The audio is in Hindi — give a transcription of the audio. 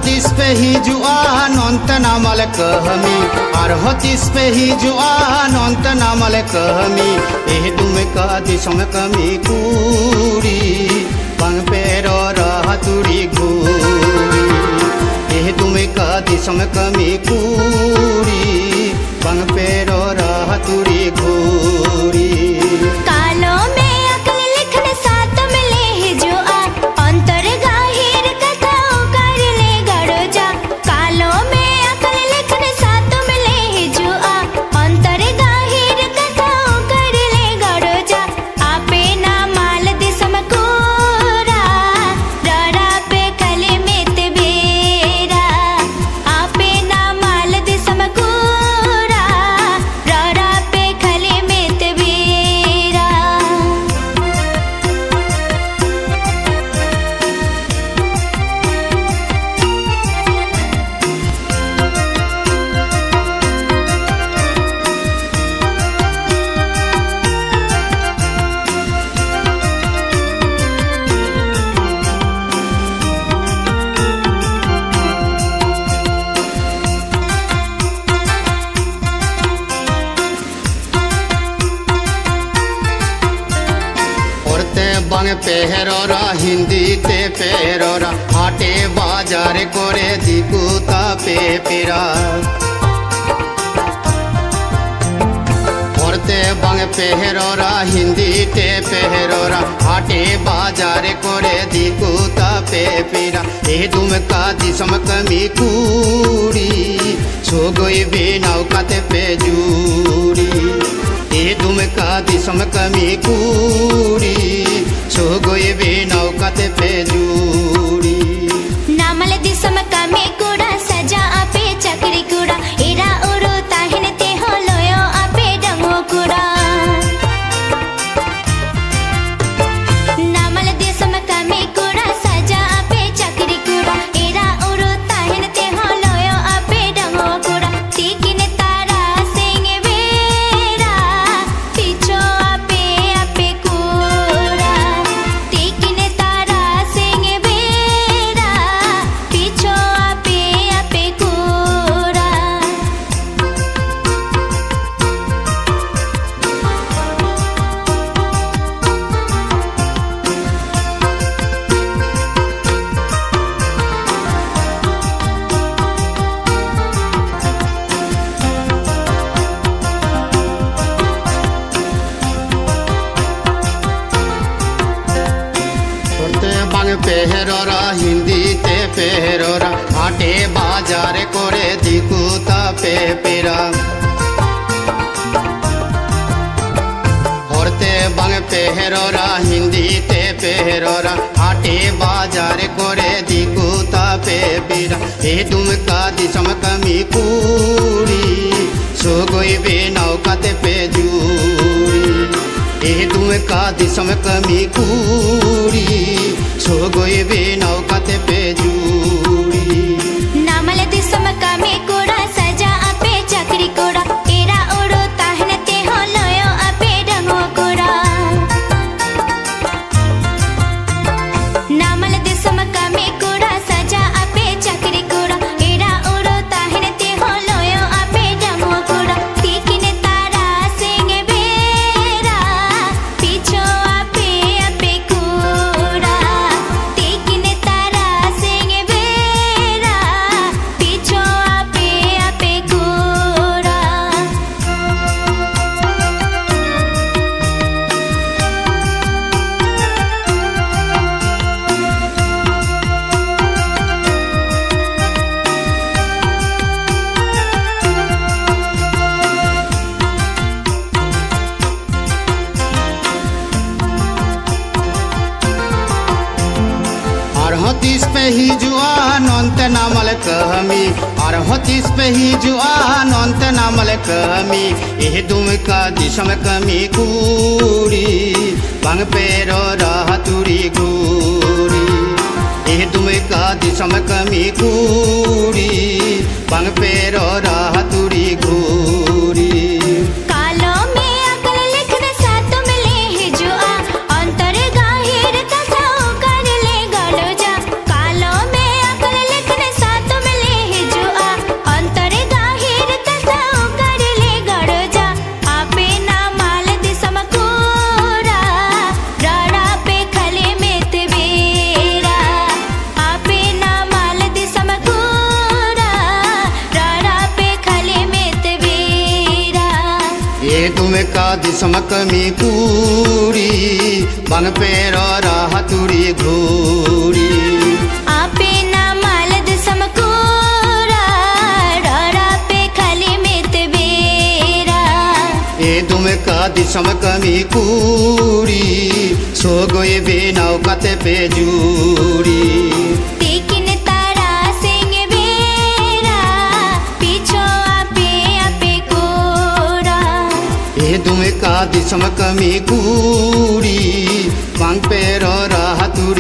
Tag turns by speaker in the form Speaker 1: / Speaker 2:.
Speaker 1: तीस पे हिजुआ नंत नामल कहमी आरहो तीस पे हिजुआ नंत नामल कहमी एह दुमे का दिसम कमी कूड़ी बंग पेरो रहतुरी घूरी एह दुमे का दिसम कमी कूड़ी बंग पेरो रहतुरी घूरी बंग पेहरोरा हिंदी ते पेहरोरा हाटे बाजार कोरे दिकुता पे पिरा औरते बंग पेहरोरा हिंदी ते पेहरोरा हाटे बाजार कोरे दिकुता पे पिरा ए दुम का दिसम कमी कूड़ी सो गई बेनाव काते पे जूरी ए दुम का दिसम कमी कूड़ी सो गई बेनाव काते पे जूरी
Speaker 2: नामल दिसम कमी कूड़ा सजा आपे चक्री कूड़ा एरा उरो ताहिन ते हो लोयो आपे डंगो कूड़ा नामल दिसम कमी कूड़ा सजा आपे चक्री कूड़ा एरा उरो ताहिन ते हो लोयो आपे डंगो कूड़ा तीकिन तारा सिंह वेरा पीछो आपे आपे कूड़ा तीकिन तारा सिंह वेरा पीछो आपे आपे कूड़ा
Speaker 1: औरते बंग पेहरोरा हिंदी ते पेहरोरा हाटे बाजार कोरे दिकुता पे पिरा औरते बंग पेहरोरा हिंदी ते पेहरोरा हाटे बाजार कोरे दिकुता पे पिरा ए तुम का दिसम कमी कूड़ी सो गई बेनाव काते पे जूरी ए तुम का दिसम कमी कूड़ी सो गई बेनाव काते पे जूरी
Speaker 2: नामल दिसम कमी कूड़ा सजा आपे चक्री कूड़ा एरा उड़ो ताहिन ते हो लोयो आपे डंगो कूड़ा नामल दिसम कमी कूड़ा सजा आपे चक्री कूड़ा एरा उड़ो ताहिन ते हो लोयो आपे डंगो कूड़ा तीकिन तारा सिंह वेरा पीछो आपे आपे कूड़ा तीकिन तारा सिंह वेरा पीछो आपे आपे कूड़ा
Speaker 1: आरहो तीस पे हिजुआ नंत नामल कहमी आरहो तीस पे हिजुआ नंत नामल कहमी एह दुम का दिसम कमी कूड़ी बंग पेरो रहतुरी घूरी एह दुम का दिसम कमी कूड़ी बंग पेरो रहतुरी घूरी
Speaker 2: कालो में अकल लिखन साथ मिले हिजुआ अंतर गाहिर कथा कर ले गलो जा कालो में अकल लिखन साथ
Speaker 1: तुम का दिसम कमी कूड़ी बंग पेरो राहतुरी घूरी
Speaker 2: आपे ना मालद समकूरा डरा पे खाली मित बेरा
Speaker 1: तुम का दिसम कमी कूड़ी सो गोए बेनाव कते पे जूरी
Speaker 2: तीकिन तारा सिंह बेरा पीछो आपे आपे कोरा
Speaker 1: तुम का दिसम कमी कूड़ी बंग पेरो राहतुरी